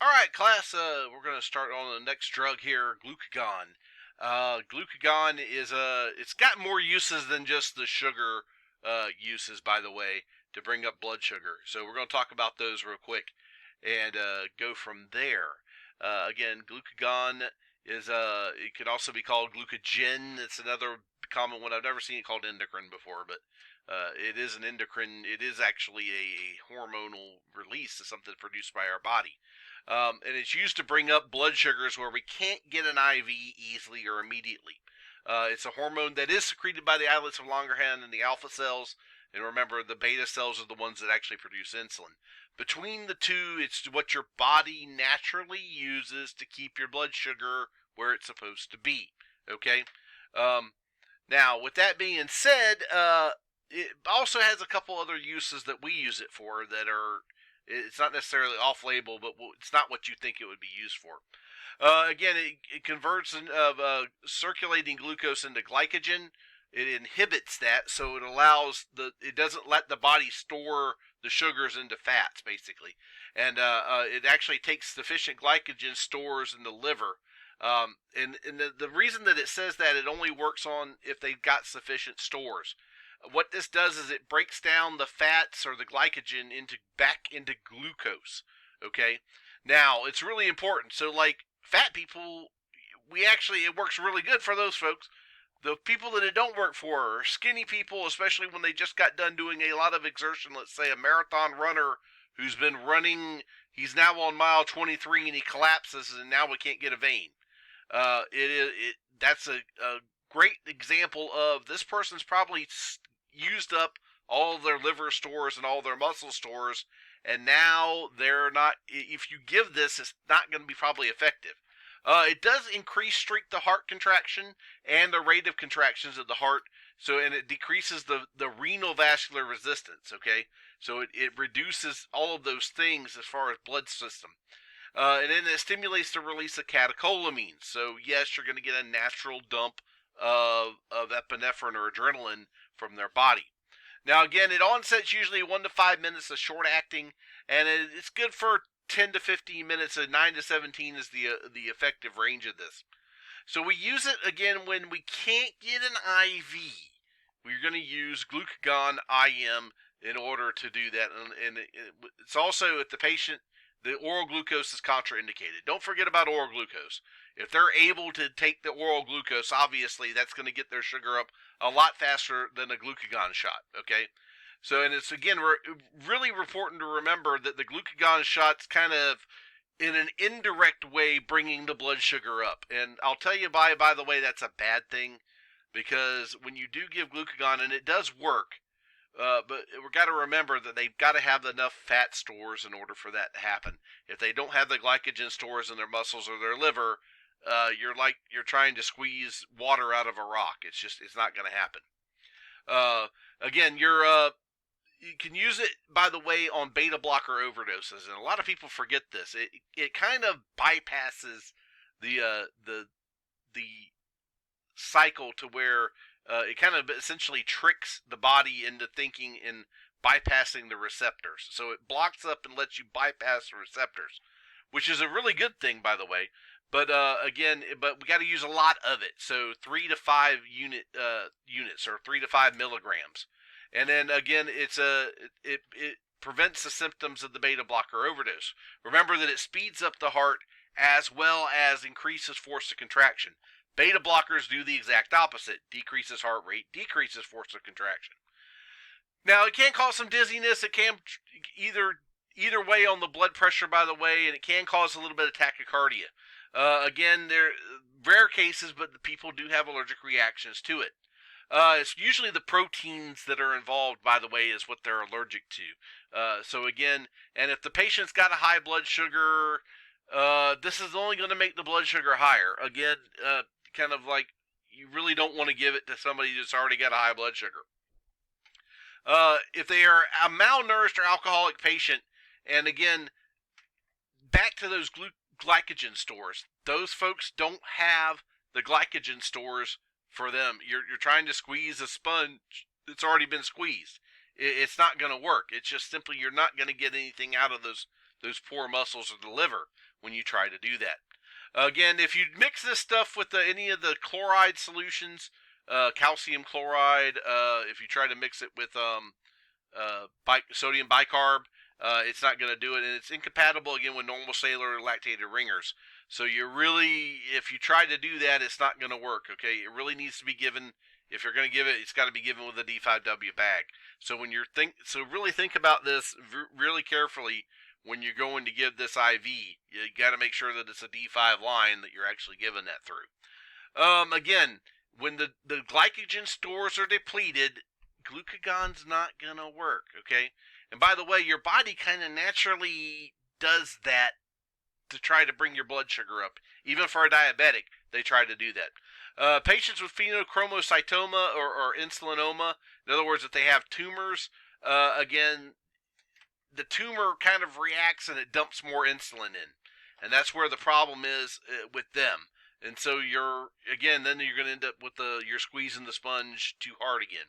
All right, class. We're going to start on the next drug here, glucagon. Glucagon it's got more uses than just the sugar uses, by the way, to bring up blood sugar. So we're going to talk about those real quick and go from there. Again, glucagon it could also be called glucogen. It's another common one. I've never seen it called endocrine before, but it is an endocrine. It is actually a hormonal release of something produced by our body. And it's used to bring up blood sugars where we can't get an IV easily or immediately. It's a hormone that is secreted by the islets of Langerhans and the alpha cells. And remember, the beta cells are the ones that actually produce insulin. Between the two, it's what your body naturally uses to keep your blood sugar where it's supposed to be. Okay? Now, with that being said, it also has a couple other uses that we use it for that are, it's not necessarily off-label, but it's not what you think it would be used for. Again, it converts circulating glucose into glycogen. It inhibits that, so it doesn't let the body store the sugars into fats, basically. And it actually takes sufficient glycogen stores in the liver. And the reason that it says that it only works on if they've got sufficient stores. What this does is it breaks down the fats or the glycogen back into glucose. Okay, now it's really important. So, like fat people, it works really good for those folks. The people that it don't work for are skinny people, especially when they just got done doing a lot of exertion. Let's say a marathon runner who's been running. He's now on mile 23 and he collapses, and now we can't get a vein. That's a great example of this person's probably used up all of their liver stores and all their muscle stores, and now they're not. If you give this, it's not going to be probably effective. It does increase streak the heart contraction and the rate of contractions of the heart. And it decreases the renal vascular resistance. Okay, so it reduces all of those things as far as blood system. And then it stimulates the release of catecholamines. So yes, you're going to get a natural dump of epinephrine or adrenaline from their body. Now again, it onsets usually 1 to 5 minutes of short acting, and it's good for 10 to 15 minutes. 9 to 17 is the effective range of this. So we use it again when we can't get an IV. We're going to use glucagon IM in order to do that, and it's also if the oral glucose is contraindicated. Don't forget about oral glucose. If they're able to take the oral glucose, obviously that's going to get their sugar up a lot faster than a glucagon shot, okay? So, and it's, again, really important to remember that the glucagon shot's kind of, in an indirect way, bringing the blood sugar up. And I'll tell you, by the way, that's a bad thing, because when you do give glucagon, and it does work, but we've got to remember that they've got to have enough fat stores in order for that to happen. If they don't have the glycogen stores in their muscles or their liver, you're trying to squeeze water out of a rock. It's not going to happen. Again, you can use it, by the way, on beta blocker overdoses, and a lot of people forget this. It kind of bypasses the cycle to where it kind of essentially tricks the body into thinking and bypassing the receptors. So it blocks up and lets you bypass the receptors, which is a really good thing, by the way. But but we got to use a lot of it. So 3 to 5 units, or 3 to 5 milligrams. And then again, it prevents the symptoms of the beta blocker overdose. Remember that it speeds up the heart as well as increases force of contraction. Beta blockers do the exact opposite. Decreases heart rate, decreases force of contraction. Now, it can cause some dizziness. It can either way on the blood pressure, by the way, and it can cause a little bit of tachycardia. Again, they're rare cases, but the people do have allergic reactions to it. It's usually the proteins that are involved, by the way, is what they're allergic to. So again, and if the patient's got a high blood sugar, this is only going to make the blood sugar higher. Again, kind of like you really don't want to give it to somebody that's already got a high blood sugar. If they are a malnourished or alcoholic patient, and again, back to those glycogen stores, those folks don't have the glycogen stores for them. You're trying to squeeze a sponge that's already been squeezed. It's not going to work. It's just simply you're not going to get anything out of those those poor muscles of the liver when you try to do that. Again, if you mix this stuff with any of the chloride solutions, calcium chloride, if you try to mix it with sodium bicarb, it's not going to do it, and it's incompatible again with normal cellular lactated ringers. So you really, if you try to do that, it's not going to work. Okay, it really needs to be given. If you're going to give it, it's got to be given with a D5W bag. So when you're really think about this really carefully when you're going to give this IV. You got to make sure that it's a D5 line that you're actually giving that through. Again, when the glycogen stores are depleted, glucagon's not going to work, okay? And by the way, your body kind of naturally does that to try to bring your blood sugar up. Even for a diabetic, they try to do that. Patients with phenochromocystoma or insulinoma, in other words, if they have tumors, again, the tumor kind of reacts and it dumps more insulin in. And that's where the problem is with them. And so then you're going to end up with you're squeezing the sponge too hard again.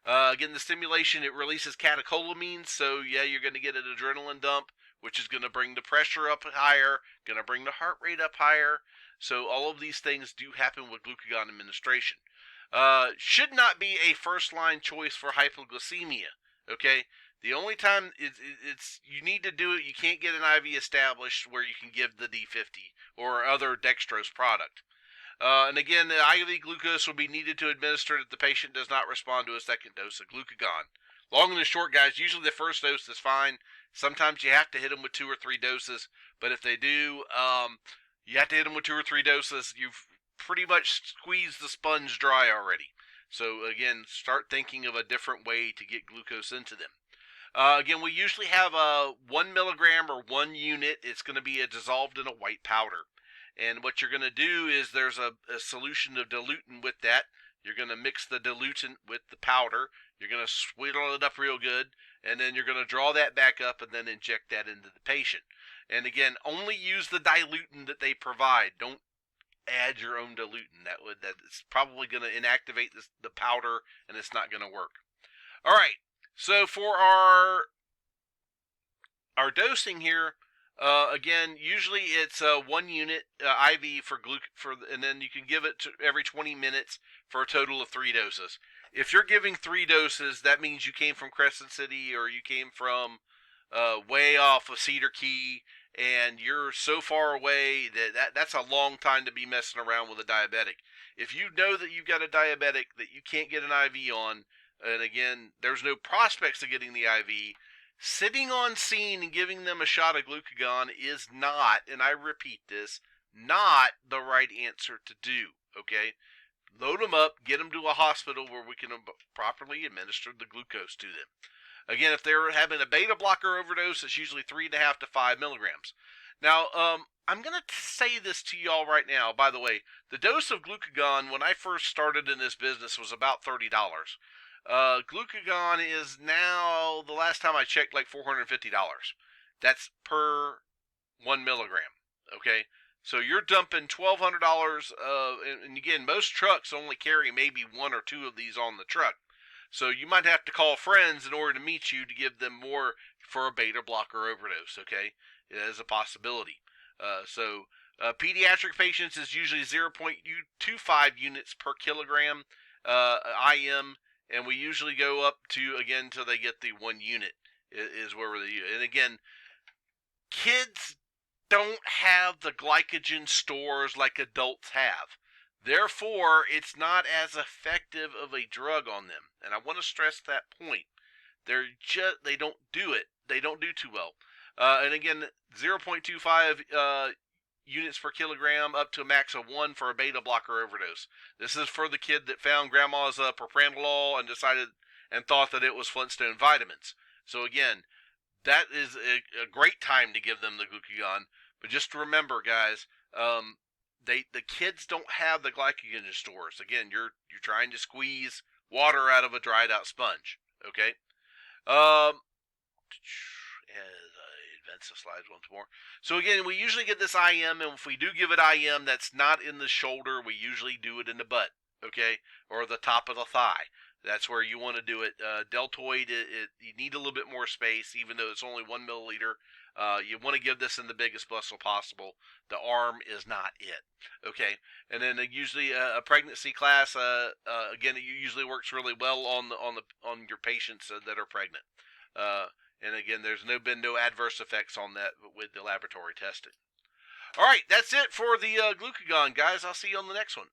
Again, the stimulation, it releases catecholamines, so yeah, you're going to get an adrenaline dump, which is going to bring the pressure up higher, going to bring the heart rate up higher. So all of these things do happen with glucagon administration. Should not be a first-line choice for hypoglycemia, okay? The only time it's you need to do it, you can't get an IV established where you can give the D50 or other dextrose product. And again, the IV glucose will be needed to administer if the patient does not respond to a second dose of glucagon. Long and the short, guys, usually the first dose is fine. Sometimes you have to hit them with 2 or 3 doses, but if they do, you have to hit them with 2 or 3 doses. You've pretty much squeezed the sponge dry already. So again, start thinking of a different way to get glucose into them. Again, we usually have a 1 milligram or 1 unit. It's going to be dissolved in a white powder. And what you're going to do is there's a solution of diluent with that. You're going to mix the diluent with the powder. You're going to swiddle it up real good. And then you're going to draw that back up and then inject that into the patient. And again, only use the diluent that they provide. Don't add your own diluent. That's probably going to inactivate the powder, and it's not going to work. All right. So for our dosing here, again, usually it's 1 unit IV and then you can give it every 20 minutes for a total of 3 doses. If you're giving 3 doses, that means you came from Crescent City or you came from way off of Cedar Key, and you're so far away that's a long time to be messing around with a diabetic. If you know that you've got a diabetic that you can't get an IV on, and again, there's no prospects of getting the IV, sitting on scene and giving them a shot of glucagon is not, and I repeat this, not the right answer to do, okay? Load them up, get them to a hospital where we can properly administer the glucose to them. Again, if they're having a beta blocker overdose, it's usually 3.5 to 5 milligrams. Now, I'm going to say this to y'all right now. By the way, the dose of glucagon when I first started in this business was about $30. Glucagon is now, the last time I checked, like $450. That's per 1 milligram, okay? So you're dumping $1,200, and again, most trucks only carry maybe 1 or 2 of these on the truck. So you might have to call friends in order to meet you to give them more for a beta blocker overdose, okay? It is a possibility. Pediatric patients is usually 0.25 units per kilogram IM, and we usually go up to, again, till they get the 1 unit is where we're, and again, kids don't have the glycogen stores like adults have. Therefore, it's not as effective of a drug on them. And I want to stress that point. They don't do it. They don't do too well. And again, 0.25 units per kilogram up to a max of 1 for a beta blocker overdose. This is for the kid that found grandma's propranolol and decided and thought that it was Flintstone vitamins. So again, that is a great time to give them the glucagon. But just remember, guys, the kids don't have the glycogen stores. Again, you're trying to squeeze water out of a dried out sponge. Okay. As I advance the slides once more. So again, we usually get this IM, and if we do give it IM, that's not in the shoulder. We usually do it in the butt. Okay, or the top of the thigh. That's where you want to do it. Deltoid, you need a little bit more space, even though it's only 1 milliliter. You want to give this in the biggest muscle possible. The arm is not it. Okay, and then usually a pregnancy class. Again, it usually works really well on your patients that are pregnant. And again, there's been no adverse effects on that with the laboratory testing. All right, that's it for the glucagon, guys. I'll see you on the next one.